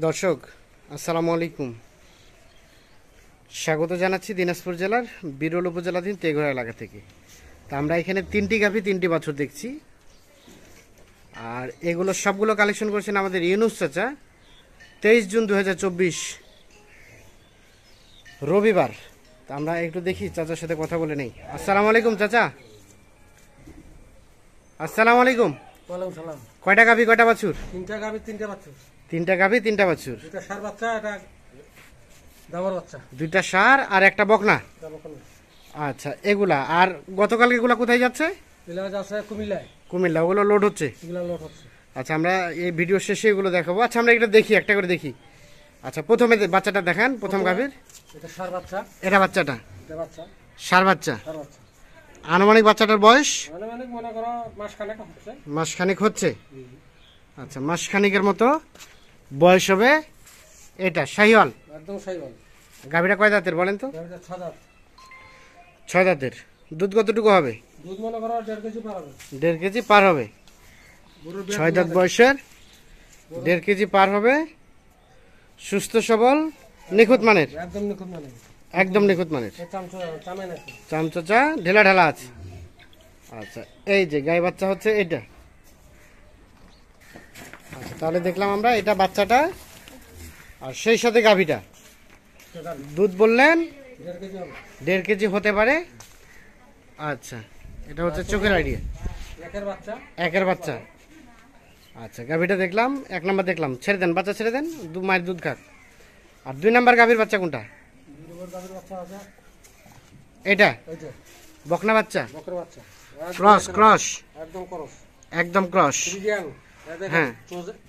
দর্শক আসসালামু আলাইকুম, স্বাগত জানাচ্ছি দিনাজপুর জেলার বিরল উপজেলাধীন তেঘরা এলাকা থেকে। তা আমরা এখানে তিনটি গাভী তিনটি বাছুর দেখছি, আর এগুলো সবগুলো কালেকশন করেছেন আমাদের ইউনুস চাচা। 23 জুন 2024 রবিবার। তা আমরা একটু দেখি চাচার সাথে কথা বলে নেই। আসসালামু আলাইকুম চাচা। আসসালামু আলাইকুম। ওয়ালাইকুম সালাম। কয়টা গাভী কয়টা বাছুর? তিনটা গাভী তিনটা বাছুর। তিনটা গাভী তিনটা বাছুর, দুটা ষাঁড় বাচ্চা, একটা দামর বাচ্চা। দুইটা ষাঁড় আর একটা বকনা। আচ্ছা, এগুলা আর গতকাল এগুলা কোথায় যাচ্ছে? এগুলো যাচ্ছে কুমিল্লায়। কুমিল্লা, ওগুলো লোড হচ্ছে। এগুলো লোড হচ্ছে। আচ্ছা, আমরা এই ভিডিও শেষে এগুলো দেখাবো। আচ্ছা, আমরা এটা দেখি, একটা করে দেখি। আচ্ছা, প্রথমে বাচ্চাটা দেখান, প্রথম গাভীর। এটা ষাঁড় বাচ্চা। এটা বাচ্চাটা এটা বাচ্চা ষাঁড় বাচ্চা। ষাঁড় বাচ্চা। আনুমানিক বাচ্চাটার বয়স মানে মনে করো মাসখানেক হচ্ছে। মাসখানিক হচ্ছে। আচ্ছা, মাসখানিকের মতো বয়স হবে। এটা শাহিওয়াল, একদম শাহিওয়াল। গাভীটা কয় দাঁতের বলেন তো? গাভীটা 6 দাঁত। 6 দাঁতের। দুধ কতটুকু হবে? দুধ মনে করো 1.5 কেজি পার হবে। 1.5 কেজি পার হবে। 6 দাঁত বয়সের 1.5 কেজি পার হবে। সুস্থ সবল, নিখুঁত মানের। একদম নিখুঁত মানের। একদম নিখুঁত মানের। চামে নাকি চামচা ঢেলা ঢালা আছে। আচ্ছা, এই যে গাই বাচ্চা হচ্ছে এটা। আচ্ছা, তাহলে দেখলাম আমরা এটা বাচ্চাটা, আর সেই সাথে গাভীটা। দুধ বললেন 1.5 কেজি হবে। 1.5 কেজি হতে পারে। আচ্ছা, এটা হচ্ছে চোখের আইডিয়া। একের বাচ্চা। একের বাচ্চা। আচ্ছা, গাভীটা দেখলাম, 1 নাম্বার দেখলাম। ছেড়ে দেন, বাচ্চা ছেড়ে দেন, মায়ের দুধ খাক। আর 2 নাম্বার গাভীর বাচ্চা কোনটা? 2 নম্বর গাভীর বাচ্চা আছে এটা এই যে বকনা বাচ্চা। বকর বাচ্চা। ক্রস ক্রস, একদম ক্রস। একদম ক্রস। ফ্রিজিয়ান। হ্যাঁ,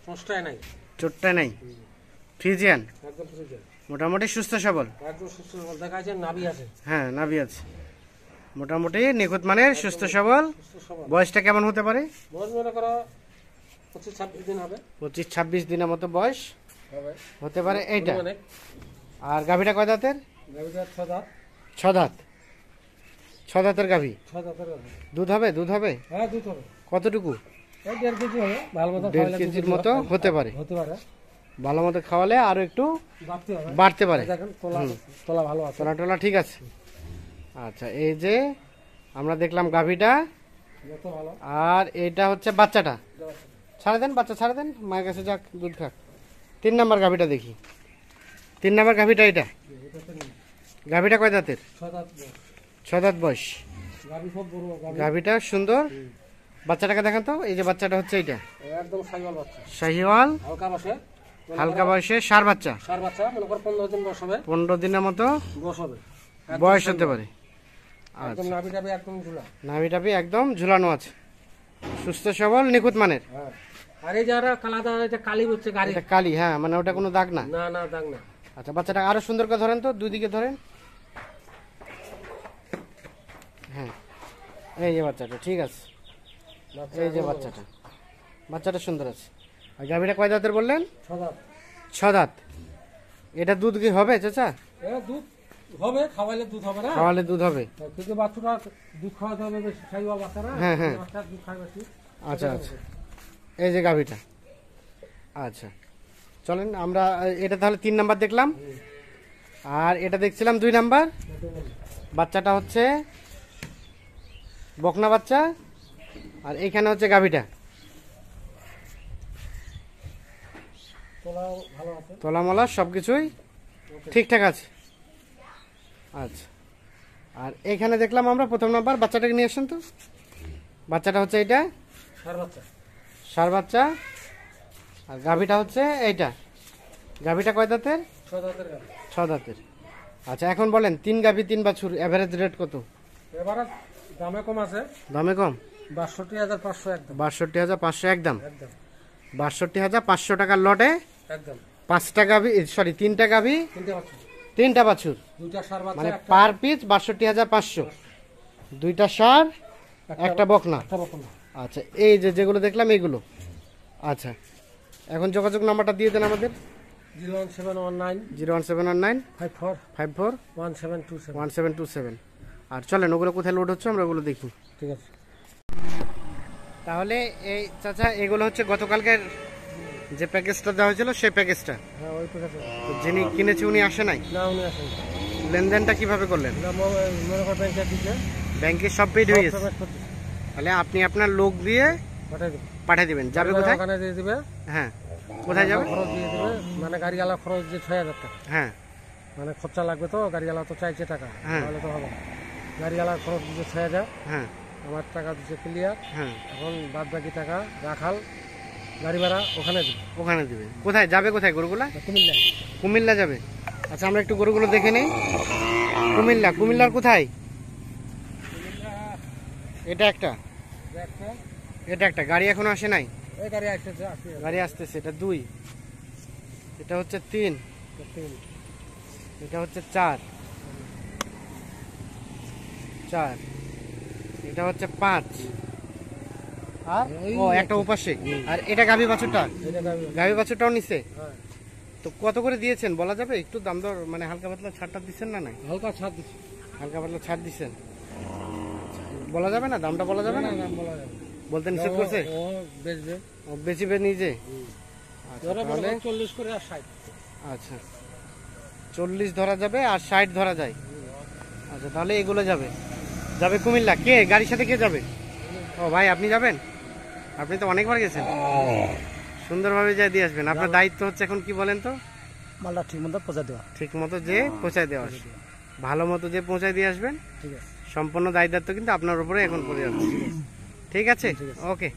চোষটাই নাই। চোটটা নেই। ফ্রিজিয়ান, একদম ফ্রিজিয়ান। মোটামুটি সুস্থ সবল। একদম সুস্থ সবল। দেখা যাচ্ছে নাভি আছে। হ্যাঁ, নাভি আছে। মোটামুটি নিখুঁত মানের, সুস্থ সবল। সুস্থ সবল। বয়সটা কেমন হতে পারে? বয়স মনে করো 25-26 দিন হবে। 25-26 দিনের মতো বয়স হবে হতে পারে এইটা। অনেক। আর গাভীটা কয় দাঁতের? গাভীটা 6 দাঁত। 6 দাঁত। 6 দাঁতের গাভী। 6 দাঁতের গাভী। দুধ হবে? দুধ হবে হ্যাঁ, দুধ হবে। কতটুকু? এই 1.5 কেজি হবে। ভালো মতো 1.5 কেজির মতো হতে পারে। হতে পারে। ভালো মতো খাওয়ালে আরো একটু বাড়তে হবে। বাড়তে পারে। দেখেন তোলা ভালো আছে। তোলা টোলা ঠিক আছে। আচ্ছা, এই যে আমরা দেখলাম গাভীটা, যত ভালো। আর এটা হচ্ছে বাচ্চাটা। ছাড়ে দেন, বাচ্চা ছাড়ে দেন, মায়ের কাছে যাক, দুধ খাক। 3 নাম্বার গাভীটা দেখি। 3 নাম্বার গাভীটা এটা। গাভীটা কয় দাঁতের? 6 দাঁত বয়স। 6 দাঁত বয়স। গাভী সব বড় গাভী। গাভীটা সুন্দর। বাচ্চাটাকে দেখান তো। এই যে বাচ্চাটা হচ্ছে এটা একদম শাহিওয়াল বাচ্চা। শাহিওয়াল, হালকা বসে। হালকা বয়সে ষাঁড় বাচ্চা। ষাঁড় বাচ্চা মনে করো 15 দিন বয়স হবে। 15 দিনের মতো বয়স হবে। বয়স হতে পারে। একদম নাভি টাভি একদম ঝুলা। নাভি টাভি একদম ঝুলানো আছে। সুস্থ সবল, নিখুঁত মানের। হ্যাঁ। আর এই যারা কালাদা, এটা কালি হচ্ছে গাড়ি। এটা কালি, হ্যাঁ, মানে ওটা কোনো দাগ না। না না, দাগ না। আচ্ছা, বাচ্চাটা আরো সুন্দর করে ধরেন তো, দুই দিকে ধরেন। হ্যাঁ, এই যে বাচ্চাটা ঠিক আছে। এই যে বাচ্চাটা, বাচ্চাটা সুন্দর আছে। আর গাভীটা কয় দাঁতের বললেন? 6 দাঁত। 6 দাঁত। এটা দুধ কি হবে চাচা? দুধ হবে, খাওয়াইলে দুধ হবে না। খাওয়ালে দুধ হবে। কিন্তু বাচ্চাটা দুধ খাওয়াতে হবে বেশি, খাইবা বাচ্চারা। হ্যাঁ হ্যাঁ। বাচ্চা দুধ খায় বেশি। আচ্ছা আচ্ছা, এই যে গাভীটা। আচ্ছা, চলেন আমরা এটা তাহলে 3 নাম্বার দেখলাম, আর এটা দেখছিলাম 2 নাম্বার। বাচ্চাটা হচ্ছে বকনা বাচ্চা, আর এইখানে হচ্ছে গাভীটা। তোলাও ভালো আছে। তলামলা সবকিছুই ঠিকঠাক আছে। আচ্ছা, আর এখানে দেখলাম আমরা প্রথম নাম্বার। বাচ্চাটাকে নিয়ে আসেন তো। বাচ্চাটা হচ্ছে এইটা ষাঁড় বাচ্চা। ষাঁড় বাচ্চা, আর গাভীটা হচ্ছে এইটা। গাভীটা কয় দাঁতের? 6 দাঁতের গাভী। 6 দাঁতের। আচ্ছা, এখন বলেন 3 গাভী 3 বাছুর এভারেজ রেট কত? এবারে দামে কম আছে। দামে কম? 62,500 একদম। 62,500 একদম। একদম 62,500 টাকার লটে একদম। 5টা গাভী, সরি 3টা গাভী তিনটে বাচ্চা। 3টা বাছুর, দুইটা ষাঁড় বাচ্চা, মানে একটা পার পিস 62,500। 2টা ষাঁড়, একটা বকনা। বকনা। আচ্ছা, এই যে যেগুলো দেখলাম এইগুলো। আচ্ছা, এখন যোগাযোগ নাম্বারটা দিয়ে দেন আমাদের। 01719 01719 54 54 1727। 1727। আর চলেন ওগুলো কোথায় লোড হচ্ছে আমরা ওগুলো দেখি। ঠিক আছে। তাহলে এই চাচা, এগুলো হচ্ছে গতকালকের যে প্যাকেজটা দেওয়া হয়েছিল সেই প্যাকেজটা। হ্যাঁ ওই প্যাকেজ। তো যিনি কিনেছে উনি আসে নাই? না উনি আসেন। লেনদেনটা কিভাবে করলেন? না মনে কর ব্যাংকের দিকে ব্যাংকে সব পেড হয়ে গেছে, পেমেন্ট করতে তাহলে আপনি আপনার লোক দিয়ে পাঠিয়ে দেবে। পাঠিয়ে দিবেন। যাবে কোথায়? ওখানে দিয়ে দিবে। হ্যাঁ, কোথায় যাবে? খরচ দিয়ে দিবে, মানে গাড়িওয়ালা খরচ যে 6,000 টাকা, হ্যাঁ মানে খরচা লাগবে তো, গাড়িওয়ালা তো চাইছে টাকা, হ্যাঁ। তাহলে তো হবে না। গাড়িওয়ালার খরচ দিচ্ছে 6,000, হ্যাঁ আমার টাকা দিচ্ছে ক্লিয়ার। হ্যাঁ, এখন বাদ বাকি টাকা রাখাল গাড়ি ভাড়া ওখানে দিবে। ওখানে দিবে। কোথায় যাবে, কোথায় গরুগুলা? কুমিল্লা। কুমিল্লা যাবে। আচ্ছা আমরা একটু গরুগুলো দেখে নেই। কুমিল্লা, কুমিল্লার কোথায়? এটা একটা, এটা একটা গাড়ি এখনো আসে নাই। এই গাড়ি আসতেছে, গাড়ি আসতেছে। এটা 2, এটা হচ্ছে 3, এটা হচ্ছে 4, এটা হচ্ছে 5, আর ও একটা উপাসে। আর এটা গাভী বাছুরটা, গাভী বাছুরটাও নিছে। হ্যাঁ তো কত করে দিয়েছেন বলা যাবে? একটু দাম দর মানে হালকা পাতলা ছাড়টা দিচ্ছেন না? নাই হালকা ছাড় দিচ্ছে। হালকা পাতলা ছাড় দিচ্ছেন। বলা যাবে না দামটা? বলা যাবে না? নাম বলা যাবে। বলতে নিষেধ করছে? ও বেচবে। ও বেচিবে নিজে? আচ্ছা, ধরো তাহলে 40 করে আর 60। আচ্ছা 40 ধরা যাবে আর 60 ধরা যায়। আচ্ছা তাহলে এগুলো যাবে, যাবে কুমিল্লা। কে গাড়ির সাথে কে যাবে? ও ভাই আপনি যাবেন? আপনি তো অনেকবার গেছেন। সুন্দরভাবে যাই দিয়ে আসবেন। আপনার দায়িত্ব হচ্ছে এখন কি বলেন তো? মালটা ঠিক মতো পৌঁছা দেওয়া। ঠিক মতো যে পৌঁছায় দেওয়া, ভালো মতো যে পৌঁছায় দিয়ে আসবেন। ঠিক আছে। সম্পূর্ণ দায়িত্ব কিন্তু আপনার উপরে এখন পড়ে যাচ্ছে। ঠিক আছে, ওকে।